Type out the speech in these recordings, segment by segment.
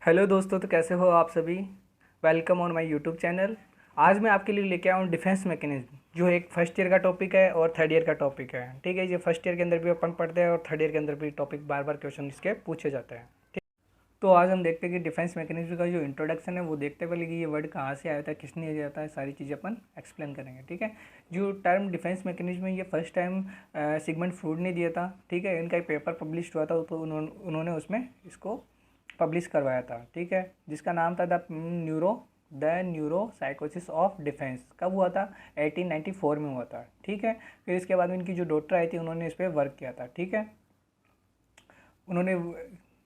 Hello दोस्तों, तो कैसे हो आप सभी। Welcome on my YouTube channel. आज मैं आपके लिए लेके आया हूँ डिफेंस मैकेनिज्म, जो एक फर्स्ट ईयर का टॉपिक है और थर्ड ईयर का टॉपिक है। ठीक है, ये फर्स्ट ईयर के अंदर भी अपन पढ़ते हैं और थर्ड ईयर के अंदर भी टॉपिक बार बार क्वेश्चन इसके पूछे जाते हैं। ठीक, तो आज हम देखते हैं कि डिफेंस मैकेनिज्म का जो इंट्रोडक्शन है वो देखते पहले कि ये वर्ड कहाँ से आया था, किसने दिया था, सारी चीज़ें अपन एक्सप्लेन करेंगे। ठीक है, जो टर्म डिफेंस मैकेनिज्म है ये फर्स्ट टाइम सिगमंड फ्रॉइड ने दिया था। ठीक है, इनका एक पेपर पब्लिश हुआ था, तो उन्होंने उसमें इसको पब्लिश करवाया था। ठीक है, जिसका नाम था द न्यूरो साइकोसिस ऑफ डिफेंस। कब हुआ था? 1894 में हुआ था। ठीक है, फिर इसके बाद में इनकी जो डॉटर आई थी उन्होंने इस पर वर्क किया था। ठीक है, उन्होंने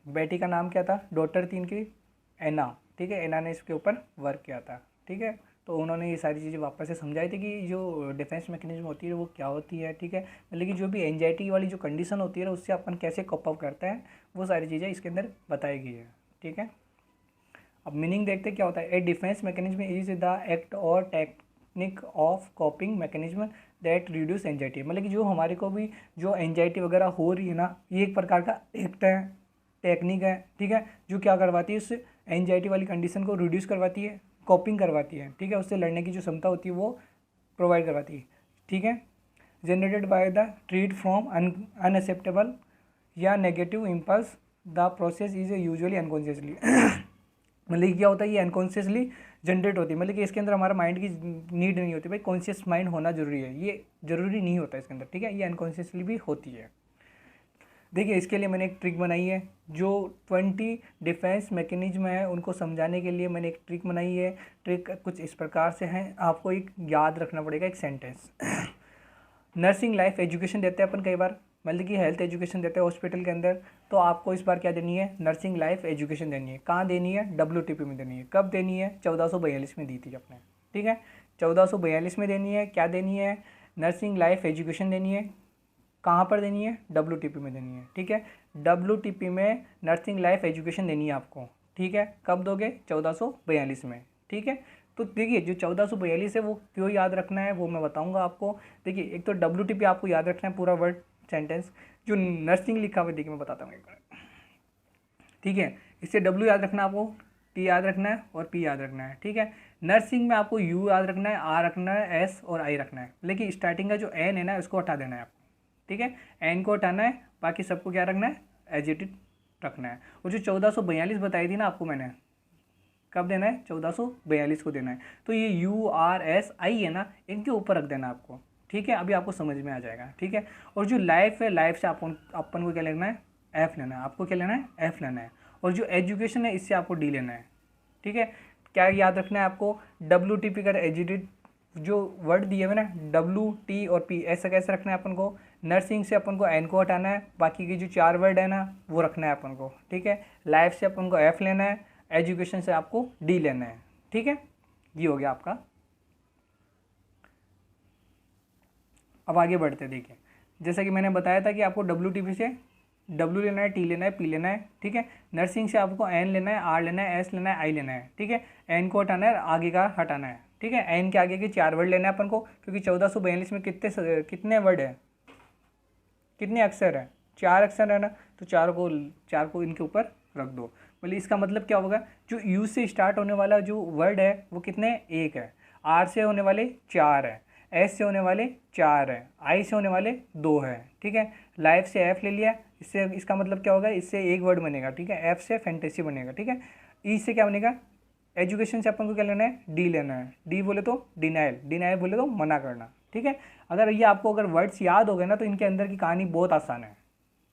बेटी का नाम क्या था, डॉटर थी इनकी एना। ठीक है, एना ने इसके ऊपर वर्क किया था। ठीक है, तो उन्होंने ये सारी चीज़ें वापस से समझाई थी कि जो डिफेंस मैकेनिज्म होती है वो क्या होती है। ठीक है, मतलब कि जो भी एंजाइटी वाली जो कंडीशन होती है ना, उससे अपन कैसे कॉप अप करते हैं, वो सारी चीज़ें इसके अंदर बताई गई है। ठीक है, अब मीनिंग देखते क्या होता है। A defence mechanism is the act or technique of coping mechanism that reduce anxiety. मतलब कि जो हमारे को भी जो एंजाइटी वगैरह हो रही है ना, ये एक प्रकार का एक्ट है, टेक्निक है। ठीक है, जो क्या करवाती है, उस एंजाइटी वाली कंडीशन को रिड्यूस करवाती है, कॉपिंग करवाती है। ठीक है, उससे लड़ने की जो क्षमता होती है वो प्रोवाइड करवाती है। ठीक है, generated by the threat from unacceptable या negative impulse, the process is usually unconsciously. मतलब क्या होता है, ये अनकॉन्शियसली जनरेट होती है। मतलब कि इसके अंदर हमारा माइंड की नीड नहीं होती, भाई कॉन्शियस माइंड होना जरूरी है, ये जरूरी नहीं होता इसके अंदर। ठीक है, ये अनकॉन्शियसली भी होती है। देखिए, इसके लिए मैंने एक ट्रिक बनाई है। जो 20 डिफेंस मैकेनिज्म है उनको समझाने के लिए मैंने एक ट्रिक बनाई है। ट्रिक कुछ इस प्रकार से है, आपको एक याद रखना पड़ेगा, एक सेंटेंस। नर्सिंग लाइफ एजुकेशन देते हैं अपन कई बार, मतलब कि हेल्थ एजुकेशन देते हैं हॉस्पिटल के अंदर। तो आपको इस बार क्या देनी है, नर्सिंग लाइफ एजुकेशन देनी है। कहाँ देनी है? WTP में देनी है। कब देनी है? 1442 में दी थी अपने। ठीक है, 1442 में देनी है। क्या देनी है? नर्सिंग लाइफ एजुकेशन देनी है। कहाँ पर देनी है? WTP में देनी है। ठीक है, WTP में नर्सिंग लाइफ एजुकेशन देनी है आपको। ठीक है, कब दोगे? 1442 में। ठीक है, तो देखिए जो 1442 है वो क्यों याद रखना है वो मैं बताऊंगा आपको। देखिए, एक तो WTP आपको याद रखना है पूरा वर्ड सेंटेंस। जो नर्सिंग लिखा हुआ है देखिए मैं बताता हूँ एक बार। ठीक है, इससे W याद रखना है आपको, T याद रखना है और P याद रखना है। ठीक है, नर्सिंग में आपको U याद रखना है, R रखना है, S और I रखना है। लेकिन स्टार्टिंग का जो N है ना, उसको हटा देना है आपको। ठीक है, N को हटाना है, बाकी सबको क्या रखना है? एज इट इज रखना है। और जो 1442 बताई थी ना आपको मैंने, कब देना है? 1442 को देना है। तो ये URSI है ना, इनके ऊपर रख देना आपको। ठीक है, अभी आपको समझ में आ जाएगा। ठीक है, और जो लाइफ है, लाइफ से अपन को क्या लेना है? F लेना है। आपको क्या लेना है? F लेना है। और जो एजुकेशन है, इससे आपको D लेना है। ठीक है, क्या याद रखना है आपको? WTP का एजिटेड जो वर्ड दिए हुए ना, WT और P, ऐसा कैसे रखना है अपन को? नर्सिंग से अपन को N को हटाना है, बाकी की जो 4 वर्ड है ना वो रखना है अपन को। ठीक है, लाइफ से अपन को F लेना है, एजुकेशन से आपको D लेना है। ठीक है, ये हो गया आपका। अब आगे बढ़ते देखिए, जैसा कि मैंने बताया था कि आपको WTP से W लेना है, T लेना है, P लेना है। ठीक है, नर्सिंग से आपको N लेना है, R लेना है, S लेना है, I लेना है। ठीक है, N को हटाना है, आगे का हटाना है। ठीक है, N के आगे के 4 वर्ड लेना है अपन को, क्योंकि 1442 में कितने वर्ड है, कितने अक्षर है? 4 अक्षर है ना, तो चार को इनके ऊपर रख दो। बोले इसका मतलब क्या होगा? जो यू से स्टार्ट होने वाला जो वर्ड है वो कितने? 1 है। R से होने वाले 4 है, S से होने वाले 4 है, I से होने वाले 2 है। ठीक है, लाइफ से F ले लिया, इससे इसका मतलब क्या होगा? इससे एक वर्ड बनेगा। ठीक है, F से फैंटेसी बनेगा। ठीक है, E से क्या बनेगा? एजुकेशन से अपन को क्या लेना है? D लेना है। D बोले तो डिनाइल, डिनाइल बोले तो मना करना। ठीक है, अगर ये आपको अगर वर्ड्स याद हो गए ना, तो इनके अंदर की कहानी बहुत आसान है।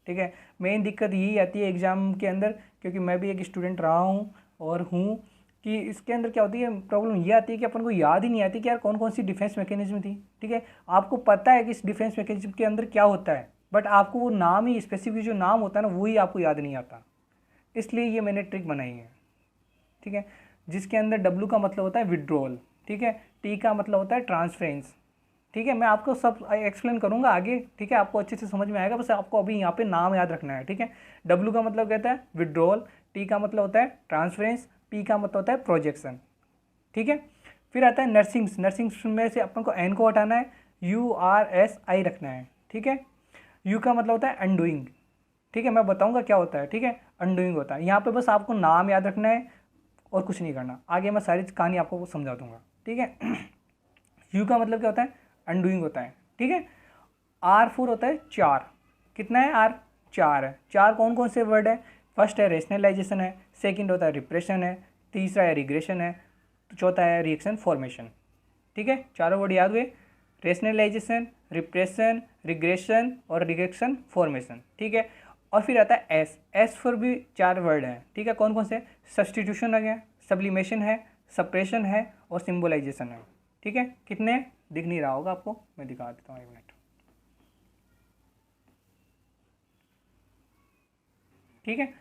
ठीक है, मेन दिक्कत यही आती है एग्ज़ाम के अंदर, क्योंकि मैं भी एक स्टूडेंट रहा हूँ और हूँ, कि इसके अंदर क्या होती है, प्रॉब्लम ये आती है कि अपन को याद ही नहीं आती कि यार कौन कौन सी डिफेंस मैकेनिज्म थी। ठीक है, आपको पता है कि इस डिफेंस मैकेनिज्म के अंदर क्या होता है, बट आपको वो नाम ही, स्पेसिफिक जो नाम होता है ना, वही आपको याद नहीं आता। इसलिए ये मैंने ट्रिक बनाई है। ठीक है, जिसके अंदर W का मतलब होता है विड्रॉल। ठीक है, T का मतलब होता है ट्रांसफरेंस। ठीक है, मैं आपको सब एक्सप्लेन करूंगा आगे। ठीक है, आपको अच्छे से समझ में आएगा, बस आपको अभी यहाँ पे नाम याद रखना है। ठीक है, W का मतलब कहता है विड्रॉल, T का मतलब होता है ट्रांसफरेंस, P का मतलब होता है प्रोजेक्शन। ठीक है, फिर आता है नर्सिंग्स। नर्सिंग्स में से अपन को N को हटाना है, URSI रखना है। ठीक है, U का मतलब होता है अनडूइंग। ठीक है, मैं बताऊंगा क्या होता है। ठीक है, अनडूइंग होता है। यहाँ पे बस आपको नाम याद रखना है और कुछ नहीं करना, आगे मैं सारी कहानी आपको समझा दूंगा, ठीक है। यू का मतलब क्या होता है, अनडूइंग होता है, ठीक है। R4 होता है 4, कितना है R, 4 है। 4 कौन कौन से वर्ड है, फर्स्ट है रेशनलाइजेशन है, सेकंड होता है रिप्रेशन है, तीसरा है रिग्रेशन है, चौथा है रिएक्शन फॉर्मेशन, ठीक है। चारों वर्ड याद हुए, रेशनलाइजेशन, रिप्रेशन, रिग्रेशन और रिएक्शन फॉर्मेशन, ठीक है। और फिर आता है एस पर भी 4 वर्ड हैं, ठीक है। कौन कौन से, सब्सटीट्यूशन आ गया, सब्लिमेशन है, सप्रेशन है और सिंबलाइजेशन है, ठीक है। कितने, दिख नहीं रहा होगा आपको, मैं दिखा देता हूँ 1 मिनट, ठीक है।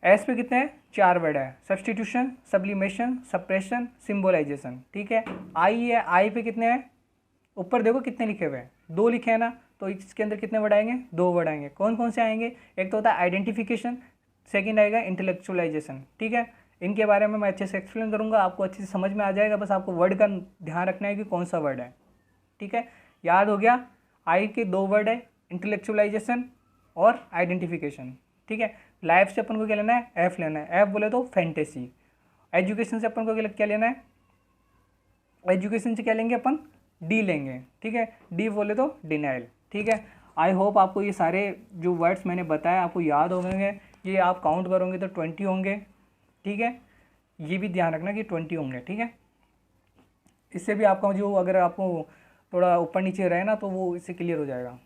एस पे कितने हैं, 4 वर्ड है, सब्सटीट्यूशन, सब्लिमेशन, सप्रेशन, सिंबलाइजेशन, ठीक है। आई है, आई पे कितने हैं, ऊपर देखो कितने लिखे हुए हैं, 2 लिखे हैं ना, तो इसके अंदर कितने वर्ड आएंगे, 2 वर्ड आएंगे। कौन कौन से आएंगे, एक तो होता है आइडेंटिफिकेशन, सेकंड आएगा इंटेलेक्चुअलाइजेशन, ठीक है। इनके बारे में मैं अच्छे से एक्सप्लेन करूंगा, आपको अच्छे से समझ में आ जाएगा, बस आपको वर्ड का ध्यान रखना है कि कौन सा वर्ड है, ठीक है। याद हो गया, आई के 2 वर्ड है, इंटेलेक्चुअलाइजेशन और आइडेंटिफिकेशन, ठीक है। लाइफ से अपन को क्या लेना है, एफ लेना है, एफ बोले तो फैंटेसी। एजुकेशन से अपन को क्या लेना है, एजुकेशन से क्या लेंगे अपन, डी लेंगे, ठीक है। डी बोले तो डिनाइल, ठीक है। आई होप आपको ये सारे जो वर्ड्स मैंने बताया आपको याद होंगे, ये आप काउंट करोगे तो 20 होंगे, ठीक है। ये भी ध्यान रखना कि 20 होंगे, ठीक है। इससे भी आपका जो अगर आपको थोड़ा ऊपर नीचे रहे ना तो वो इससे क्लियर हो जाएगा।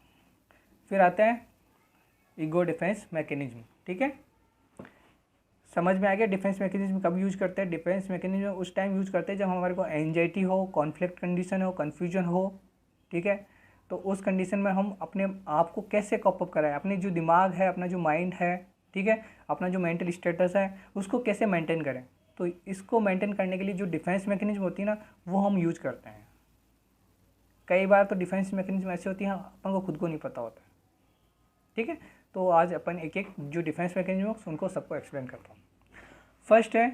फिर आता है ईगो डिफेंस मैकेनिज्म, ठीक है। समझ में आ गया डिफेंस मैकेनिज्म कब यूज करते हैं, डिफेंस मैकेनिज्म उस टाइम यूज करते हैं जब हमारे को एंजाइटी हो, कॉन्फ्लिक्ट कंडीशन हो, कन्फ्यूजन हो, ठीक है। तो उस कंडीशन में हम अपने आप को कैसे कॉप अप कराएं, अपने जो दिमाग है, अपना जो माइंड है, ठीक है, अपना जो मेंटल स्टेटस है उसको कैसे मेंटेन करें। तो इसको मेंटेन करने के लिए जो डिफेंस मैकेनिज्म होती है ना वो हम यूज करते हैं। कई बार तो डिफेंस मैकेनिज्म ऐसे होती है अपन को खुद को नहीं पता होता है, ठीक है। तो आज अपन एक एक जो डिफेंस मैकेनिज्म उनको सबको एक्सप्लेन करता हूँ। फर्स्ट है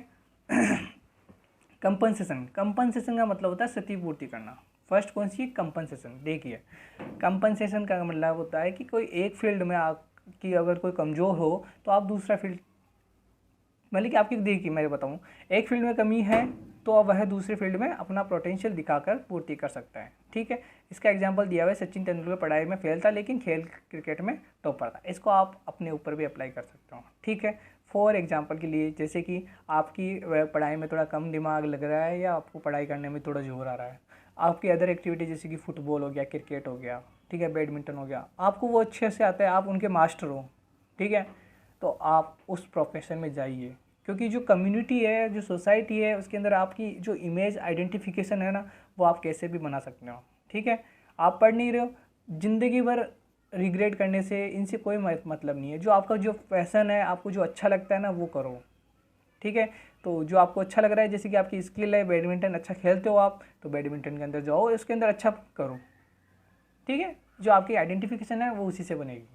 कंपनसेशन। कंपनसेशन का मतलब होता है क्षतिपूर्ति करना। फर्स्ट कौन सी, कंपनसेशन। देखिए कंपनसेशन का मतलब होता है कि कोई एक फील्ड में आपकी अगर कोई कमज़ोर हो तो आप दूसरा फील्ड, मतलब कि आपकी, देखिए मैं बताऊँ, एक फील्ड में कमी है तो वह दूसरे फील्ड में अपना पोटेंशियल दिखाकर पूर्ति कर सकता है, ठीक है। इसका एग्जांपल दिया हुआ है, सचिन तेंदुलकर पढ़ाई में फेल था लेकिन खेल क्रिकेट में टॉपर था। इसको आप अपने ऊपर भी अप्लाई कर सकते हो, ठीक है। फॉर एग्जांपल के लिए, जैसे कि आपकी पढ़ाई में थोड़ा कम दिमाग लग रहा है या आपको पढ़ाई करने में थोड़ा जोर आ रहा है, आपकी अदर एक्टिविटी जैसे कि फुटबॉल हो गया, क्रिकेट हो गया, ठीक है, बैडमिंटन हो गया, आपको वो अच्छे से आता है, आप उनके मास्टर हो, ठीक है, तो आप उस प्रोफेशन में जाइए। क्योंकि जो कम्युनिटी है, जो सोसाइटी है, उसके अंदर आपकी जो इमेज आइडेंटिफिकेशन है ना वो आप कैसे भी बना सकते हो, ठीक है। आप पढ़ नहीं रहे हो, ज़िंदगी भर रिग्रेट करने से इनसे कोई मतलब नहीं है। जो आपका जो पैशन है, आपको जो अच्छा लगता है ना वो करो, ठीक है। तो जो आपको अच्छा लग रहा है, जैसे कि आपकी स्किल है, बैडमिंटन अच्छा खेलते हो आप, तो बैडमिंटन के अंदर जाओ, इसके अंदर अच्छा करो, ठीक है। जो आपकी आइडेंटिफिकेशन है वो उसी से बनेगी।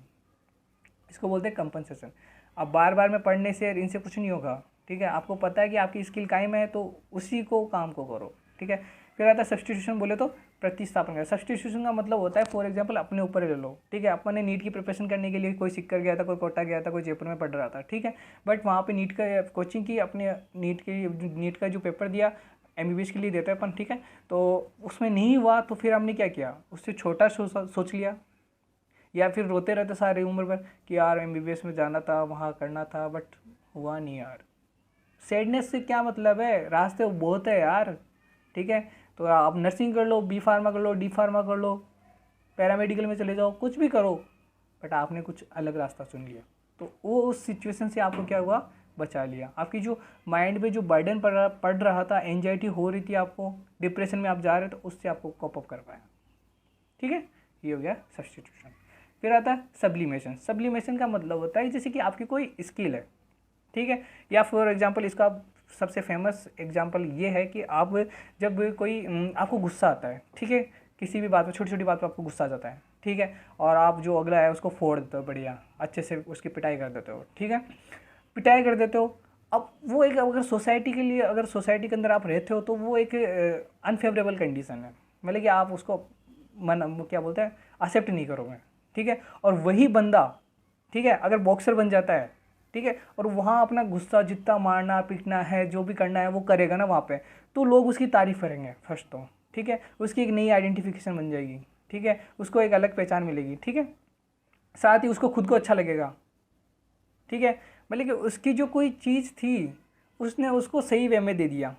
इसको बोलते हैं कंपनसेशन। अब बार बार में पढ़ने से इनसे कुछ नहीं होगा, ठीक है। आपको पता है कि आपकी स्किल कायम है तो उसी को काम को करो, ठीक है। फिर आता है सब्स्टिट्यूशन, बोले तो प्रतिस्थापन का। सब्स्टिट्यूशन का मतलब होता है, फॉर एग्जांपल अपने ऊपर ले लो, ठीक है। अपन ने नीट की प्रिपरेशन करने के लिए कोई सिक्कर गया था, कोई कोटा गया था, कोई जयपुर में पढ़ रहा था, ठीक है। बट वहाँ पे नीट का कोचिंग की, अपने नीट का जो पेपर दिया MBBS के लिए देते हैं अपन, ठीक है। तो उसमें नहीं हुआ तो फिर हमने क्या किया, उससे छोटा सोच लिया, या फिर रोते रहते सारी उम्र भर कि यार MBBS में जाना था, वहाँ करना था, बट हुआ नहीं यार। सैडनेस से क्या मतलब है, रास्ते बहुत है यार, ठीक है। तो आप नर्सिंग कर लो, B फार्मा कर लो, D फार्मा कर लो, पैरामेडिकल में चले जाओ, कुछ भी करो, बट आपने कुछ अलग रास्ता चुन लिया तो वो उस सिचुएशन से आपको क्या हुआ, बचा लिया। आपकी जो माइंड पे जो बर्डन पड़ रहा था, एंजाइटी हो रही थी आपको, डिप्रेशन में आप जा रहे थे, उससे आपको कॉप अप कर पाया, ठीक है। ये हो गया सब्स्टिट्यूशन। फिर आता है सब्लिमेशन। सब्लिमेशन का मतलब होता है जैसे कि आपकी कोई स्किल है, ठीक है, या फॉर एग्जांपल इसका सबसे फेमस एग्जांपल ये है कि आप जब कोई आपको गुस्सा आता है, ठीक है, किसी भी बात पर, छोटी छोटी बात पर आपको गुस्सा आ जाता है, ठीक है, और आप जो अगला है उसको फोड़ देते हो, बढ़िया अच्छे से उसकी पिटाई कर देते हो, ठीक है, पिटाई कर देते हो। अब वो एक, अगर सोसाइटी के लिए, अगर सोसाइटी के अंदर आप रहते हो तो वो एक अनफेवरेबल कंडीशन है, मतलब कि आप उसको क्या बोलते हैं, एक्सेप्ट नहीं करोगे, ठीक है। और वही बंदा, ठीक है, अगर बॉक्सर बन जाता है ठीक है, और वहाँ अपना गुस्सा जितना मारना पीटना है जो भी करना है वो करेगा ना वहाँ पे, तो लोग उसकी तारीफ़ करेंगे फर्स्ट तो, ठीक है, उसकी एक नई आइडेंटिफिकेशन बन जाएगी, ठीक है, उसको एक अलग पहचान मिलेगी, ठीक है, साथ ही उसको खुद को अच्छा लगेगा, ठीक है, मतलब कि उसकी जो कोई चीज़ थी उसने उसको सही वे में दे दिया,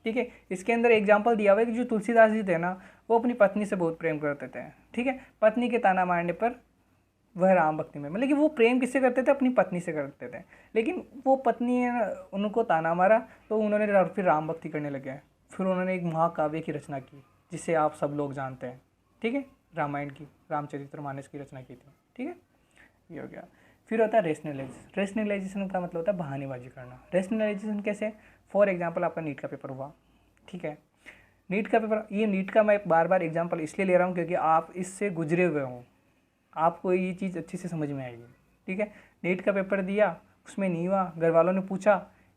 ठीक है। इसके अंदर एग्जाम्पल दिया हुआ है कि जो तुलसीदास जी थे ना वो अपनी पत्नी से बहुत प्रेम करते थे, ठीक है, पत्नी के ताना मारने पर वह राम भक्ति में, मतलब कि वो प्रेम किससे करते थे, अपनी पत्नी से करते थे, लेकिन वो पत्नी ने उनको ताना मारा तो उन्होंने फिर राम भक्ति करने लगे, फिर उन्होंने एक महाकाव्य की रचना की जिसे आप सब लोग जानते हैं, ठीक है, रामायण की, रामचरितमानस की रचना की थी, ठीक है, ये हो गया। फिर होता है रेशनलाइजेशन। रेशनलाइजेशन का मतलब होता है बहानेबाजी करना। रेशनलाइजेशन कैसे, फॉर एग्जांपल आपका नीट का पेपर हुआ, ठीक है, नीट का पेपर, ये नीट का मैं बार बार एग्जांपल इसलिए ले रहा हूँ क्योंकि आप इससे गुजरे हुए हों, आपको ये चीज़ अच्छी से समझ में आएगी, ठीक है। नीट का पेपर दिया, उसमें नहीं हुआ, घर वालों ने पूछा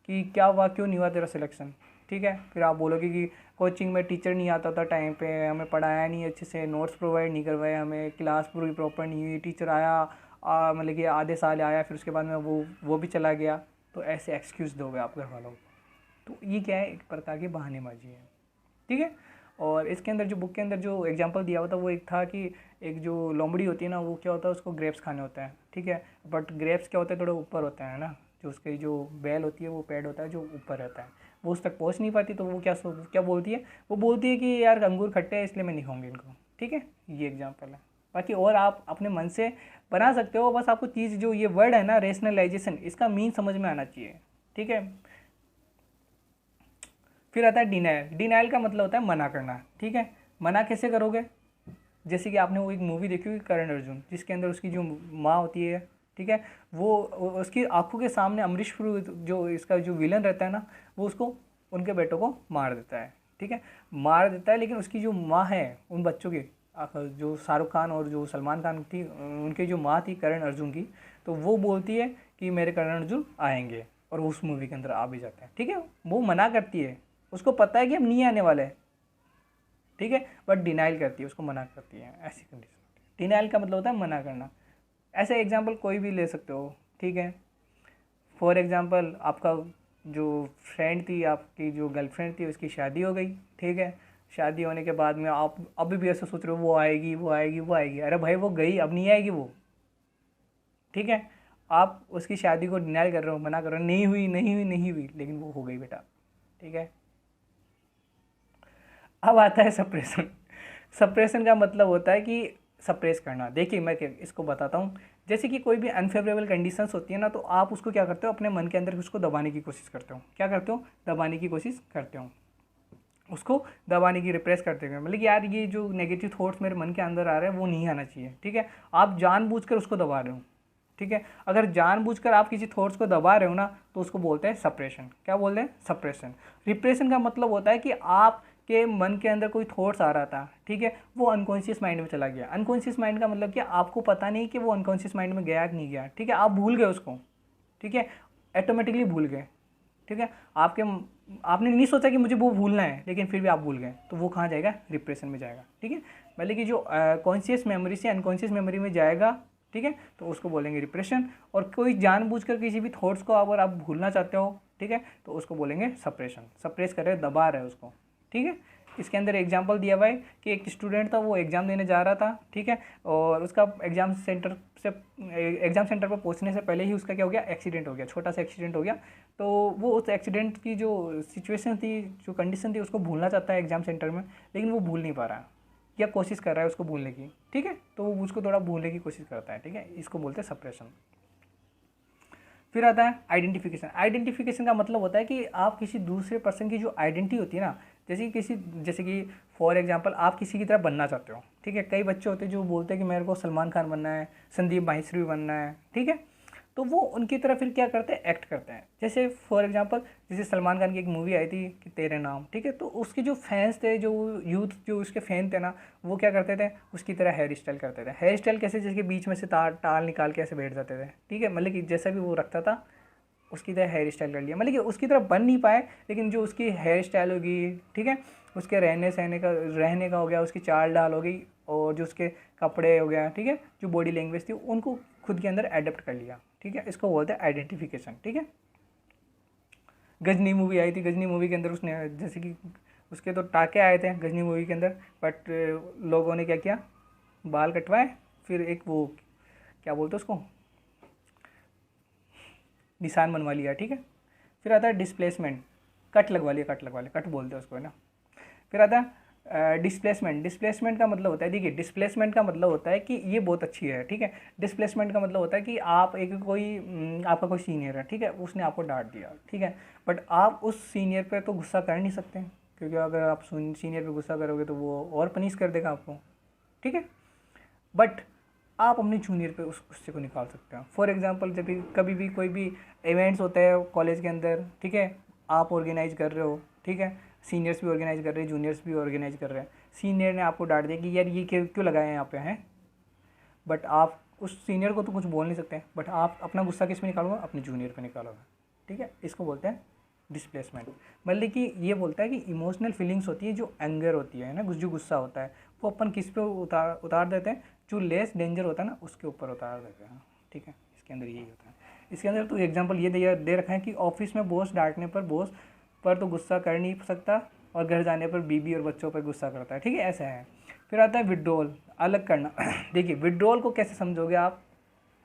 कि क्या हुआ, क्यों नहीं हुआ तेरा सिलेक्शन, ठीक है, फिर आप बोलोगे कि कोचिंग में टीचर नहीं आता था टाइम पे, हमें पढ़ाया नहीं अच्छे से, नोट्स प्रोवाइड नहीं करवाए, हमें क्लास पूरी प्रॉपर नहीं हुई, टीचर आया मतलब कि आधे साल आया फिर उसके बाद में वो भी चला गया, तो ऐसे एक्सक्यूज़ दोगे आप घर वालों को, तो ये क्या है, एक प्रकार की बहानेबाजी है, ठीक है। और इसके अंदर जो बुक के अंदर जो एग्जांपल दिया हुआ था वो एक था कि एक जो लोमड़ी होती है ना वो क्या होता है, उसको ग्रेप्स खाने होते हैं, ठीक है, बट ग्रेप्स क्या होता है, थोड़े ऊपर होते हैं ना, जो उसकी जो बेल होती है वो पैड होता है जो ऊपर रहता है, वो उस तक पहुंच नहीं पाती, तो वो क्या बोलती है, वो बोलती है कि यार अंगूर खट्टे हैं इसलिए मैं नहीं खाऊंगी इनको, ठीक है, ये एग्जाम्पल है। बाकी और आप अपने मन से बना सकते हो, बस आपको चीज़ जो ये वर्ड है ना रेशनलाइजेशन, इसका मीन समझ में आना चाहिए, ठीक है। फिर आता है डिनायल। डिनायल का मतलब होता है मना करना, ठीक है, मना कैसे करोगे, जैसे कि आपने वो एक मूवी देखी होगी करण अर्जुन, जिसके अंदर उसकी जो माँ होती है, ठीक है, वो उसकी आंखों के सामने अमरीश पुरी जो इसका जो विलन रहता है ना वो उसको उनके बेटों को मार देता है, ठीक है, मार देता है, लेकिन उसकी जो माँ है उन बच्चों की, जो शाहरुख खान और जो सलमान खान थी उनकी जो माँ थी करण अर्जुन की, तो वो बोलती है कि मेरे करण अर्जुन आएंगे, और वो उस मूवी के अंदर आ भी जाते हैं, ठीक है, वो मना करती है, उसको पता है कि हम नहीं आने वाले, ठीक है, बट डिनाइल करती है, उसको मना करती है, ऐसी कंडीशन होती है। डिनाइल का मतलब होता है मना करना। ऐसे एग्जांपल कोई भी ले सकते हो, ठीक है, फॉर एग्जांपल आपका जो फ्रेंड थी, आपकी जो गर्लफ्रेंड थी उसकी शादी हो गई, ठीक है, शादी होने के बाद में आप अभी भी ऐसा सोच रहे हो वो आएगी वो आएगी वो आएगी, अरे भाई वो गई, अब नहीं आएगी वो, ठीक है, आप उसकी शादी को डिनाइल कर रहे हो, मना कर रहे हो, नहीं हुई नहीं हुई नहीं हुई, लेकिन वो हो गई बेटा, ठीक है। अब आता है सप्रेशन। सप्रेशन का मतलब होता है कि सप्रेस करना। देखिए मैं इसको बताता हूँ, जैसे कि कोई भी अनफेवरेबल कंडीशंस होती है ना, तो आप उसको क्या करते हो, अपने मन के अंदर उसको दबाने की कोशिश करते हो, क्या करते हो, दबाने की कोशिश करते हो, उसको दबाने की, रिप्रेस करते हुए, मतलब यार ये जो नेगेटिव थॉट्स मेरे मन के अंदर आ रहे हैं वो नहीं आना चाहिए, ठीक है, आप जानबूझकर उसको दबा रहे हो, ठीक है, अगर जानबूझकर आप किसी थॉट्स को दबा रहे हो ना तो उसको बोलते हैं सप्रेशन। क्या बोलते हैं, सप्रेशन। रिप्रेशन का मतलब होता है कि आप के मन के अंदर कोई थॉट्स आ रहा था, ठीक है, वो अनकॉन्शियस माइंड में चला गया। अनकॉन्शियस माइंड का मतलब कि आपको पता नहीं कि वो अनकॉन्शियस माइंड में गया कि नहीं गया, ठीक है, आप भूल गए उसको, ठीक है, ऑटोमेटिकली भूल गए, ठीक है, आपने नहीं सोचा कि मुझे वो भूलना है, लेकिन फिर भी आप भूल गए, तो वो कहाँ जाएगा, रिप्रेशन में जाएगा, ठीक है, मतलब कि जो कॉन्शियस मेमोरी से अनकॉन्शियस मेमोरी में जाएगा, ठीक है, तो उसको बोलेंगे रिप्रेशन। और कोई जानबूझकर किसी भी थॉट्स को अगर आप भूलना चाहते हो, ठीक है, तो उसको बोलेंगे सप्रेशन। सप्रेस कर रहे, दबा रहे उसको, ठीक है। इसके अंदर एग्जाम्पल दिया हुआ है कि एक स्टूडेंट था, वो एग्ज़ाम देने जा रहा था, ठीक है, और उसका एग्ज़ाम सेंटर पर पहुंचने से पहले ही उसका क्या हो गया, एक्सीडेंट हो गया, छोटा सा एक्सीडेंट हो गया। तो वो उस एक्सीडेंट की जो सिचुएशन थी, जो कंडीशन थी, उसको भूलना चाहता है एग्ज़ाम सेंटर में, लेकिन वो भूल नहीं पा रहा या कोशिश कर रहा है उसको भूलने की, ठीक है, तो वो उसको थोड़ा भूलने की कोशिश करता है, ठीक है, इसको बोलते हैं सप्रेशन। फिर आता है आइडेंटिफिकेशन। आइडेंटिफिकेशन का मतलब होता है कि आप किसी दूसरे पर्सन की जो आइडेंटिटी होती है ना, जैसे कि फॉर एग्जांपल आप किसी की तरह बनना चाहते हो, ठीक है, कई बच्चे होते हैं जो बोलते हैं कि मेरे को सलमान खान बनना है, संदीप माहेश्वरी बनना है, ठीक है, तो वो उनकी तरह फिर क्या करते हैं, एक्ट करते हैं। जैसे फॉर एग्जांपल जैसे सलमान खान की एक मूवी आई थी कि तेरे नाम, ठीक है, तो उसके जो फैंस थे, जो यूथ जो उसके फैन थे ना, वो क्या करते थे, उसकी तरह हेयर स्टाइल करते थे। हेयर स्टाइल कैसे, जिसके बीच में से टाल निकाल के ऐसे बैठ जाते थे, ठीक है, मतलब कि जैसा भी वो रखता था उसकी तरह हेयर स्टाइल कर लिया, मतलब कि उसकी तरह बन नहीं पाए, लेकिन जो उसकी हेयर स्टाइल होगी, ठीक है, उसके रहने का हो गया, उसकी चाल ढाल हो गई, और जो उसके कपड़े हो गया, ठीक है, जो बॉडी लैंग्वेज थी, उनको खुद के अंदर एडेप्ट कर लिया, ठीक है, इसको बोलते हैं आइडेंटिफिकेशन। ठीक है, गजनी मूवी आई थी, गजनी मूवी के अंदर उसने जैसे कि उसके तो टाके आए थे गजनी मूवी के अंदर, बट लोगों ने क्या किया, बाल कटवाए, फिर एक वो क्या बोलते हैं उसको, निशान बनवा लिया। ठीक है, फिर आता है डिस्प्लेसमेंट, कट लगवा लिया, कट बोलते हैं उसको, है ना। फिर आता है डिस्प्लेसमेंट। डिस्प्लेसमेंट का मतलब होता है, देखिए डिस्प्लेसमेंट का मतलब होता है कि ये बहुत अच्छी है। ठीक है, डिस्प्लेसमेंट का मतलब होता है कि आप एक कोई आपका कोई सीनियर है, ठीक है, उसने आपको डांट दिया, ठीक है, बट आप उस सीनियर पे तो गुस्सा कर नहीं सकते, क्योंकि अगर आप सीनियर पे गुस्सा करोगे तो वो और पनिश कर देगा आपको। ठीक है, बट आप अपने जूनियर पे उस गुस्से को निकाल सकते हो। फॉर एग्जांपल, जब भी कभी भी कोई भी इवेंट्स होता है कॉलेज के अंदर, ठीक है, आप ऑर्गेनाइज कर रहे हो, ठीक है, सीनियर्स भी ऑर्गेनाइज कर रहे हैं, जूनियर्स भी ऑर्गेनाइज कर रहे हैं, सीनियर ने आपको डांट दिया कि यार ये क्यों लगाए हैं यहाँ पे हैं, बट आप उस सीनियर को तो कुछ बोल नहीं सकते, बट आप अपना गुस्सा किस में निकालोगे, अपने जूनियर पे निकालोगे। ठीक है, इसको बोलते हैं डिस्प्लेसमेंट। मतलब कि ये बोलता है कि इमोशनल फीलिंग्स होती है, जो एंगर होती है ना, जो गुस्सा होता है, वो अपन किस पे उतार देते हैं, जो लेस डेंजर होता है ना उसके ऊपर उतार देते हैं। ठीक है, इसके अंदर यही होता है। इसके अंदर तो एग्जांपल ये दे रखा है कि ऑफिस में बॉस डांटने पर बॉस पर तो गुस्सा कर नहीं सकता, और घर जाने पर बीबी और बच्चों पर गुस्सा करता है। ठीक है, ऐसा है। फिर आता है विड्रॉल, अलग करना। देखिए विड्रॉल को कैसे समझोगे आप,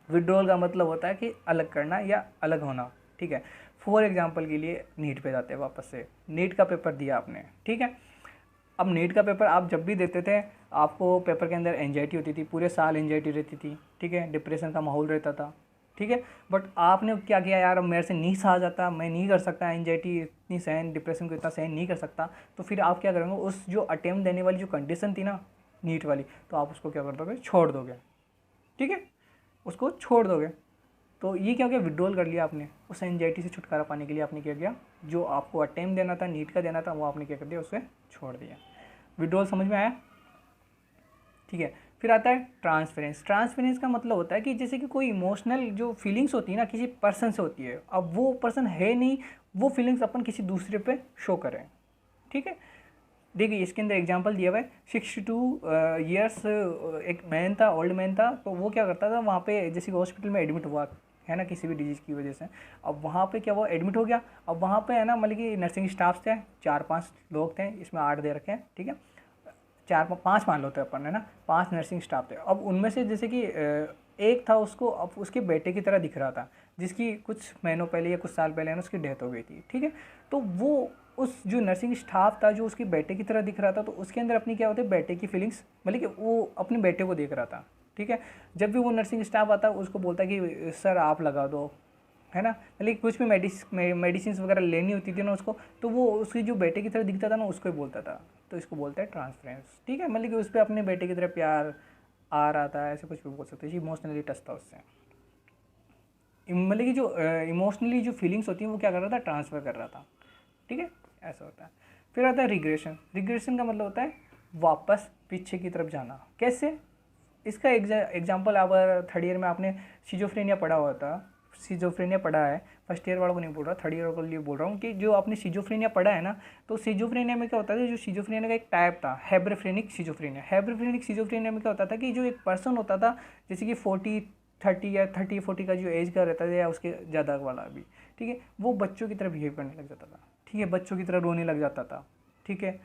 विड्रॉल का मतलब होता है कि अलग करना या अलग होना। ठीक है, फॉर एग्जांपल के लिए नीट पे जाते हैं वापस से, नीट का पेपर दिया आपने, ठीक है, अब नीट का पेपर आप जब भी देते थे, आपको पेपर के अंदर एंजाइटी होती थी, पूरे साल एंजाइटी रहती थी, ठीक है, डिप्रेशन का माहौल रहता था। ठीक है, बट आपने क्या किया, यार अब मेरे से नहीं सहा जाता, मैं नहीं कर सकता एंजाइटी इतनी सहन, डिप्रेशन को इतना सहन नहीं कर सकता, तो फिर आप क्या करेंगे, उस जो अटेम्प्ट देने वाली जो कंडीशन थी ना नीट वाली, तो आप उसको क्या कर दोगे, छोड़ दोगे। ठीक है, उसको छोड़ दोगे। तो ये क्या हो गया, विड्रॉल कर लिया आपने, उस एंजाइटी से छुटकारा पाने के लिए आपने क्या किया, जो आपको अटेम्प्ट देना था, नीट का देना था, वो आपने क्या कर दिया, उसे छोड़ दिया। विड्रॉल समझ में आया। ठीक है, फिर आता है ट्रांसफरेंस। ट्रांसफरेंस का मतलब होता है कि जैसे कि कोई इमोशनल जो फीलिंग्स होती है ना किसी पर्सन से होती है, अब वो पर्सन है नहीं, वो फीलिंग्स अपन किसी दूसरे पे शो करें। ठीक है, देखिए इसके अंदर एग्जांपल दिया हुआ है, 62 ईयर्स एक मैन था, ओल्ड मैन था, तो वो क्या करता था, वहाँ पे जैसे कि हॉस्पिटल में एडमिट हुआ है ना किसी भी डिजीज़ की वजह से, अब वहाँ पे क्या वो एडमिट हो गया, अब वहाँ पे है ना मतलब कि नर्सिंग स्टाफ थे 4-5 लोग थे, इसमें 8 दे रखे हैं। ठीक है, 4-5 मान लो थे अपन, है ना, 5 नर्सिंग स्टाफ थे। अब उनमें से जैसे कि एक था, उसको अब उसके बेटे की तरह दिख रहा था, जिसकी कुछ महीनों पहले या कुछ साल पहले है ना उसकी डेथ हो गई थी। ठीक है, तो वो उस जो नर्सिंग स्टाफ था जो उसके बेटे की तरह दिख रहा था, तो उसके अंदर अपनी क्या होती है, बेटे की फीलिंग्स, मतलब कि वो अपने बेटे को देख रहा था। ठीक है, जब भी वो नर्सिंग स्टाफ आता उसको बोलता कि सर आप लगा दो, है ना, मतलब कुछ भी मेडिसिन वगैरह लेनी होती थी ना उसको, तो वो उसकी जो बेटे की तरह दिखता था ना उसको ही बोलता था, तो इसको बोलता है ट्रांसफरेंस। ठीक है, मतलब कि उस पर अपने बेटे की तरह प्यार आ रहा था, ऐसे कुछ भी बोल सकते हैं, इमोशनली टच था उससे, मतलब कि जो इमोशनली जो फीलिंग्स होती हैं वो क्या कर रहा था, ट्रांसफ़र कर रहा था। ठीक है, ऐसा होता है। फिर आता है रिग्रेशन। रिग्रेशन का मतलब होता है वापस पीछे की तरफ जाना। कैसे, इसका एग्जाम्पल आप 3rd ईयर में आपने सिजोफ्रेनिया पढ़ा हुआ था, सिजोफ्रेनिया पढ़ा है, फर्स्ट ईयर वालों को नहीं बोल रहा, 3rd ईयर के लिए बोल रहा हूँ, कि जो आपने सिजोफ्रेनिया पढ़ा है ना, तो सिजोफ्रेनिया में क्या होता था, जो सिजोफ्रेनिया का एक टाइप था हेब्रेफ्रेनिक सिजोफ्रेनिया। हेब्रेफ्रेनिक सिजोफ्रेनिया में क्या होता था कि जो एक पर्सन होता था, जैसे कि 40-30 या 30-40 का जो एज का रहता था, या उसके ज़्यादा वाला भी, ठीक है, वो बच्चों की तरह बिहेव करने लग जाता था। ठीक है, बच्चों की तरह रोने लग जाता था। ठीक है,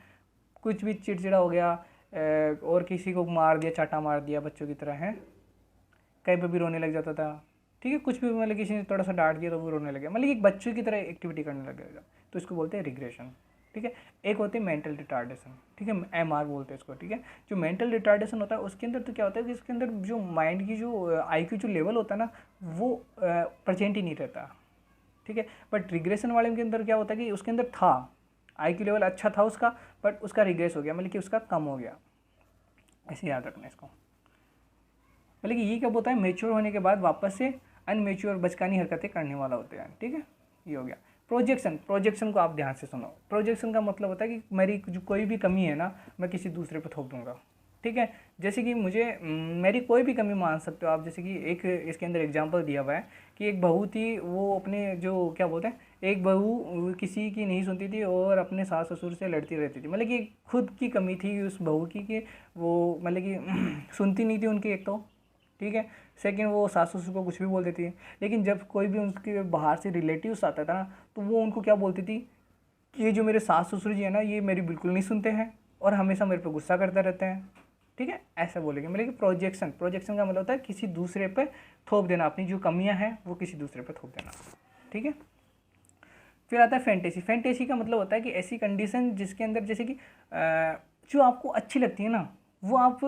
कुछ भी चिड़चिड़ा हो गया, और किसी को मार दिया, चाटा मार दिया बच्चों की तरह, है, कहीं पर भी रोने लग जाता था। ठीक है, कुछ भी मतलब किसी ने थोड़ा सा डांट दिया तो वो रोने लगे, मतलब एक बच्चों की तरह एक्टिविटी करने लगेगा, तो इसको बोलते हैं रिग्रेशन। ठीक है, एक होती है मेंटल रिटार्डेशन। ठीक है, MR बोलते हैं इसको। ठीक है, जो मेंटल रिटार्डेशन होता है उसके अंदर तो क्या होता है कि इसके अंदर जो माइंड की जो IQ जो लेवल होता है ना, वो प्रेजेंट ही नहीं रहता। ठीक है, बट रिग्रेशन वाले के अंदर क्या होता है कि उसके अंदर था, IQ लेवल अच्छा था उसका, बट उसका रिग्रेस हो गया, मतलब कि उसका कम हो गया। ऐसे याद रखना इसको। मतलब कि ये क्या होता है, मेच्योर होने के बाद वापस से अनमेच्योर बचकानी हरकतें करने वाला होते हैं। ठीक है, ये हो गया प्रोजेक्शन। प्रोजेक्शन को आप ध्यान से सुनो। प्रोजेक्शन का मतलब होता है कि मेरी जो कोई भी कमी है ना, मैं किसी दूसरे पर थोप दूंगा। ठीक है, जैसे कि मुझे मेरी कोई भी कमी मान सकते हो आप, जैसे कि एक इसके अंदर एग्जांपल दिया हुआ है कि एक बहू थी, वो अपने जो क्या बोलते हैं, एक बहू किसी की नहीं सुनती थी और अपने सास ससुर से लड़ती रहती थी, मतलब कि खुद की कमी थी उस बहू की कि वो मतलब कि सुनती नहीं थी उनकी एक तो। ठीक है। सेकंड, वो सास ससुर को कुछ भी बोल देती है, लेकिन जब कोई भी उनके बाहर से रिलेटिव्स आता था ना, तो वो उनको क्या बोलती थी कि ये जो मेरे सास ससुर जी है ना, ये मेरी बिल्कुल नहीं सुनते हैं और हमेशा मेरे पे गुस्सा करते रहते हैं। ठीक है, ऐसा बोलेंगे। मतलब कि प्रोजेक्शन, प्रोजेक्शन का मतलब होता है किसी दूसरे पे थोप देना, अपनी जो कमियां हैं वो किसी दूसरे पे थोप देना। ठीक है। फिर आता है फैंटेसी। फैंटेसी का मतलब होता है कि ऐसी कंडीशन जिसके अंदर जैसे कि जो आपको अच्छी लगती है ना, वो आप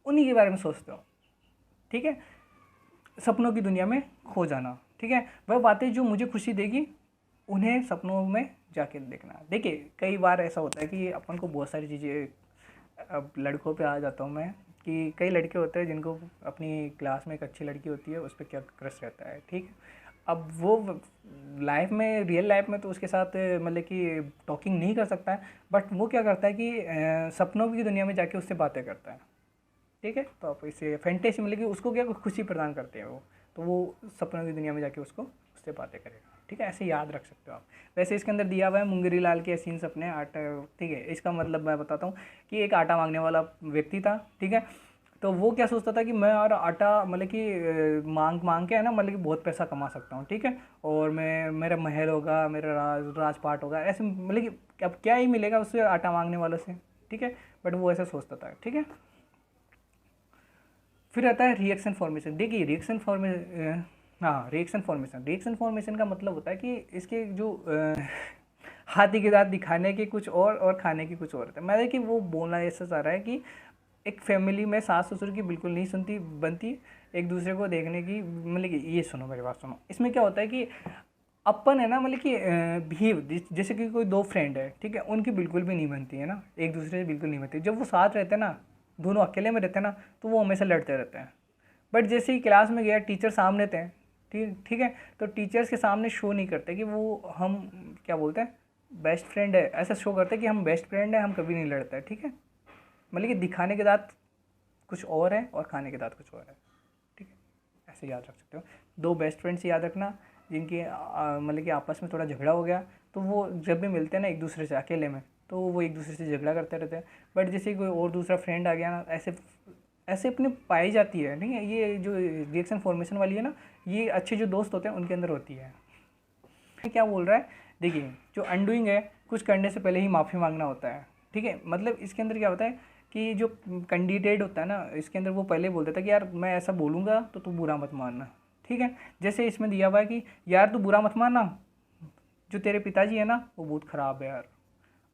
उन्हीं के बारे में सोचते हो। ठीक है, सपनों की दुनिया में खो जाना। ठीक है, वह बातें जो मुझे खुशी देगी उन्हें सपनों में जाके देखना। देखिए, कई बार ऐसा होता है कि अपन को बहुत सारी चीज़ें, अब लड़कों पे आ जाता हूँ मैं, कि कई लड़के होते हैं जिनको अपनी क्लास में एक अच्छी लड़की होती है, उस पर क्या क्रश रहता है। ठीक है, अब वो लाइफ में, रियल लाइफ में तो उसके साथ मतलब कि टॉकिंग नहीं कर सकता है, बट वो क्या करता है कि सपनों की दुनिया में जाके उससे बातें करता है। ठीक है, तो आप इसे फैंटेसी मतलब कि उसको क्या खुशी प्रदान करते हैं वो, तो वो सपनों की दुनिया में जाके उसको उससे बातें करेगा। ठीक है, ऐसे याद रख सकते हो आप। वैसे इसके अंदर दिया हुआ है मुंगेरी लाल के हसीन सपने आटा। ठीक है, इसका मतलब मैं बताता हूँ कि एक आटा मांगने वाला व्यक्ति था। ठीक है, तो वो क्या सोचता था कि मैं और आटा मतलब कि मांग मांग के है ना, मतलब कि बहुत पैसा कमा सकता हूँ। ठीक है, और मैं, मेरा महल होगा, मेरा राजपाट होगा, ऐसे मतलब कि अब क्या ही मिलेगा उससे आटा मांगने वालों से। ठीक है, बट वो ऐसा सोचता था। ठीक है, फिर आता है रिएक्शन फॉर्मेशन। देखिए, रिएक्शन फॉर्मेशन, हाँ, रिएक्शन फॉर्मेशन, रिएक्शन फॉर्मेशन का मतलब होता है कि इसके जो हाथी के दांत दिखाने के कुछ और खाने की कुछ और होता है। मतलब कि वो बोलना ऐसा चाह रहा है कि एक फैमिली में सास ससुर की बिल्कुल नहीं सुनती बनती, एक दूसरे को देखने की, मतलब कि ये सुनो मेरी बात सुनो, इसमें क्या होता है कि अपन है ना, मतलब कि बिहेव, जैसे कि कोई दो फ्रेंड है, ठीक है, उनकी बिल्कुल भी नहीं बनती है ना, एक दूसरे से बिल्कुल नहीं बनती। जब वो साथ रहते हैं ना, दोनों अकेले में रहते हैं ना, तो वो हमेशा लड़ते रहते हैं। बट जैसे ही क्लास में गया, टीचर सामने थे, ठीक ठीक है, तो टीचर्स के सामने शो नहीं करते कि वो, हम क्या बोलते हैं, बेस्ट फ्रेंड है, ऐसा शो करते हैं कि हम बेस्ट फ्रेंड है, हम कभी नहीं लड़ते हैं। ठीक है, मतलब कि दिखाने के दांत कुछ और है और खाने के दांत कुछ और है। ठीक है, ऐसे याद रख सकते हो। दो बेस्ट फ्रेंड्स याद रखना, जिनकी मतलब कि आपस में थोड़ा झगड़ा हो गया, तो वो जब भी मिलते हैं ना एक दूसरे से अकेले में, तो वो एक दूसरे से झगड़ा करते रहते हैं। बट जैसे कोई और दूसरा फ्रेंड आ गया ना, ऐसे ऐसे अपने पाई जाती है। ठीक है, ये जो रिएक्शन फॉर्मेशन वाली है ना, ये अच्छे जो दोस्त होते हैं उनके अंदर होती है। ये क्या बोल रहा है, देखिए, जो अनडूइंग है, कुछ करने से पहले ही माफ़ी मांगना होता है। ठीक है, मतलब इसके अंदर क्या होता है कि जो कैंडिडेट होता है ना, इसके अंदर वो पहले बोल देता है कि यार मैं ऐसा बोलूँगा तो तू बुरा मत मानना। ठीक है, जैसे इसमें दिया हुआ है कि यार तू बुरा मत मानना, जो तेरे पिताजी है ना वो बहुत ख़राब है यार।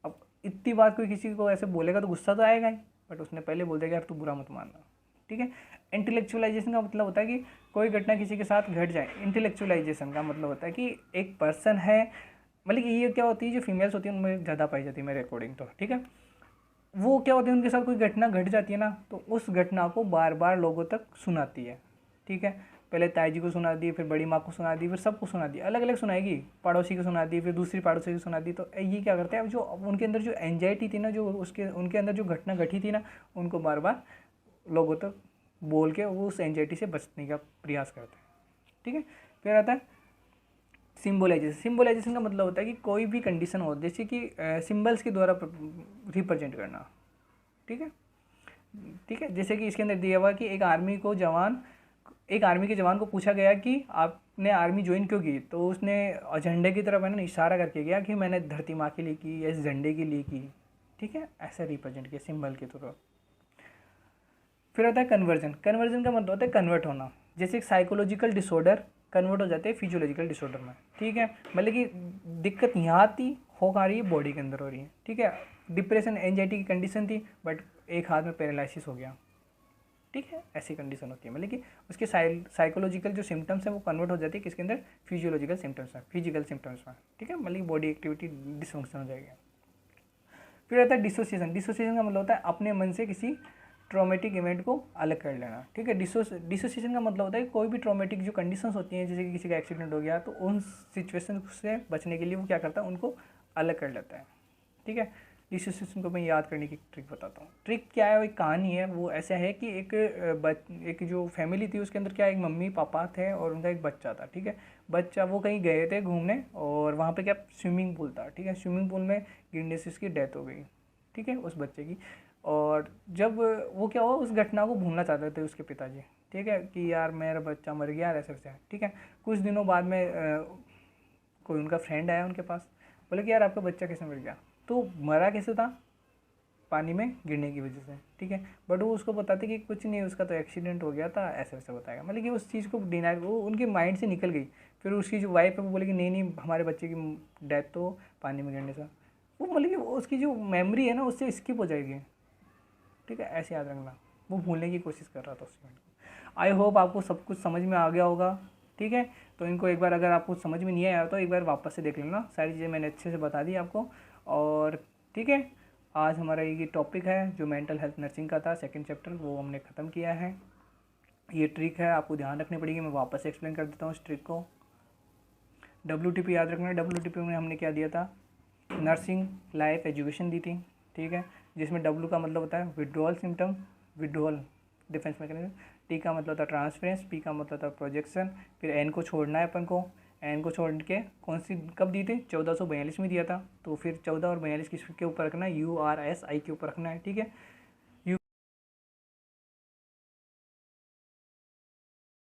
अब इतनी बात कोई किसी को ऐसे बोलेगा तो गुस्सा तो आएगा ही, बट उसने पहले बोल दिया कि यार तू बुरा मत मानना। ठीक है, इंटेलेक्चुअलाइजेशन का मतलब होता है कि कोई घटना किसी के साथ घट जाए। इंटेलेक्चुअलाइजेशन का मतलब होता है कि एक पर्सन है, मतलब कि ये क्या होती है, जो फीमेल्स होती है उनमें ज़्यादा पाई जाती है मेरे अकॉर्डिंग तो। ठीक है, वो क्या होती है, उनके साथ कोई घटना घट जाती है ना, तो उस घटना को बार बार लोगों तक सुनाती है। ठीक है, पहले ताई जी को सुना दी, फिर बड़ी माँ को सुना दी, फिर सबको सुना दी, अलग अलग सुनाएगी, पड़ोसी को सुना दी, फिर दूसरी पड़ोसी को सुना दी। तो ये क्या करते हैं, अब जो उनके अंदर जो एंजाइटी थी ना, जो उसके उनके अंदर जो घटना घटी थी ना, उनको बार बार लोगों तक बोल के वो उस एंजाइटी से बचने का प्रयास करते हैं। ठीक है, फिर आता है सिम्बोलाइजेशन। सिम्बोलाइजेशन का मतलब होता है कि कोई भी कंडीशन हो, जैसे कि सिंबल्स के द्वारा रिप्रेजेंट करना। ठीक है, ठीक है, जैसे कि इसके अंदर दिया हुआ कि एक आर्मी के जवान को पूछा गया कि आपने आर्मी ज्वाइन क्यों की, तो उसने झंडे की तरफ है ना इशारा करके गया कि मैंने धरती माँ के लिए की या इस झंडे के लिए की। ठीक है, ऐसा रिप्रेजेंट किया सिंबल के थ्रू। फिर आता है कन्वर्जन। कन्वर्जन का मतलब होता है कन्वर्ट होना, जैसे एक साइकोलॉजिकल डिसऑर्डर कन्वर्ट हो जाते हैं फिजियोलॉजिकल डिसऑर्डर में। ठीक है, मतलब कि दिक्कत यहाँ थी, हो आ रही है बॉडी के अंदर हो रही है। ठीक है, डिप्रेशन एंजाइटी की कंडीशन थी, बट एक हाथ में पैरालिसिस हो गया। ठीक है, ऐसी कंडीशन होती है, मतलब कि उसके साइकोलॉजिकल जो सिम्टम्स हैं वो कन्वर्ट हो जाती है किसके अंदर, फिजियोलॉजिकल सिम्टम्स में, फिजिकल सिम्टम्स में। ठीक है, मतलब कि बॉडी एक्टिविटी डिसफंक्शन हो जाएगी। फिर आता है डिसोसिएशन। डिसोसिएशन का मतलब होता है अपने मन से किसी ट्रॉमेटिक इवेंट को अलग कर लेना। ठीक है, डिसोसिएशन का मतलब होता है कि कोई भी ट्रॉमेटिक जो कंडीशंस होती हैं, जैसे कि किसी का एक्सीडेंट हो गया, तो उन सिचुएशन से बचने के लिए वो क्या करता है, उनको अलग कर लेता है। ठीक है, डिसोसिएशन को मैं याद करने की ट्रिक बताता हूँ। ट्रिक क्या है, एक कहानी है, वो ऐसा है कि एक जो फैमिली थी उसके अंदर क्या, एक मम्मी पापा थे और उनका एक बच्चा था। ठीक है, बच्चा, वो कहीं गए थे घूमने और वहाँ पे क्या स्विमिंग पूल था। ठीक है, स्विमिंग पूल में गिरने से उसकी डेथ हो गई। ठीक है, उस बच्चे की। और जब वो क्या हुआ, उस घटना को भूलना चाहते थे उसके पिताजी। ठीक है, कि यार मेरा बच्चा मर गया, ऐसे ऐसे, ठीक है। कुछ दिनों बाद में कोई उनका फ्रेंड आया उनके पास, बोले कि यार आपका बच्चा कैसे मर गया, तो मरा कैसे था, पानी में गिरने की वजह से, ठीक है। बट वो उसको बताते कि कुछ नहीं, उसका तो एक्सीडेंट हो गया था, ऐसे ऐसे बताएगा, मतलब कि उस चीज़ को डिनाई, वो उनके माइंड से निकल गई। फिर उसकी जो वाइफ है वो बोले कि नहीं नहीं, हमारे बच्चे की डेथ तो पानी में गिरने से, वो मतलब कि उसकी जो मेमोरी है ना उससे स्किप हो जाएगी, ठीक है, ऐसे याद रखना। वो भूलने की कोशिश कर रहा था उस इवेंट को। आई होप आपको सब कुछ समझ में आ गया होगा, ठीक है। तो इनको एक बार अगर आपको समझ में नहीं आया तो एक बार वापस से देख लेना, सारी चीज़ें मैंने अच्छे से बता दी आपको। और ठीक है, आज हमारा ये टॉपिक है जो मेंटल हेल्थ नर्सिंग का था, सेकंड चैप्टर, वो हमने ख़त्म किया है। ये ट्रिक है, आपको ध्यान रखनी पड़ेगी, मैं वापस से एक्सप्लेन कर देता हूँ इस ट्रिक को। WTP याद रखना, WTP में हमने क्या दिया था, नर्सिंग लाइफ एजुकेशन दी थी, ठीक है, जिसमें W का मतलब होता है withdrawal symptom, withdrawal defence mechanism, T का मतलब होता है ट्रांसफरेंस, P का मतलब होता है प्रोजेक्शन, फिर N को छोड़ना है अपन को, N को छोड़ के कौन सी कब दी थी, 1442 में दिया था, तो फिर 14 और 42 किसके ऊपर रखना है, URSI के ऊपर रखना है, ठीक है।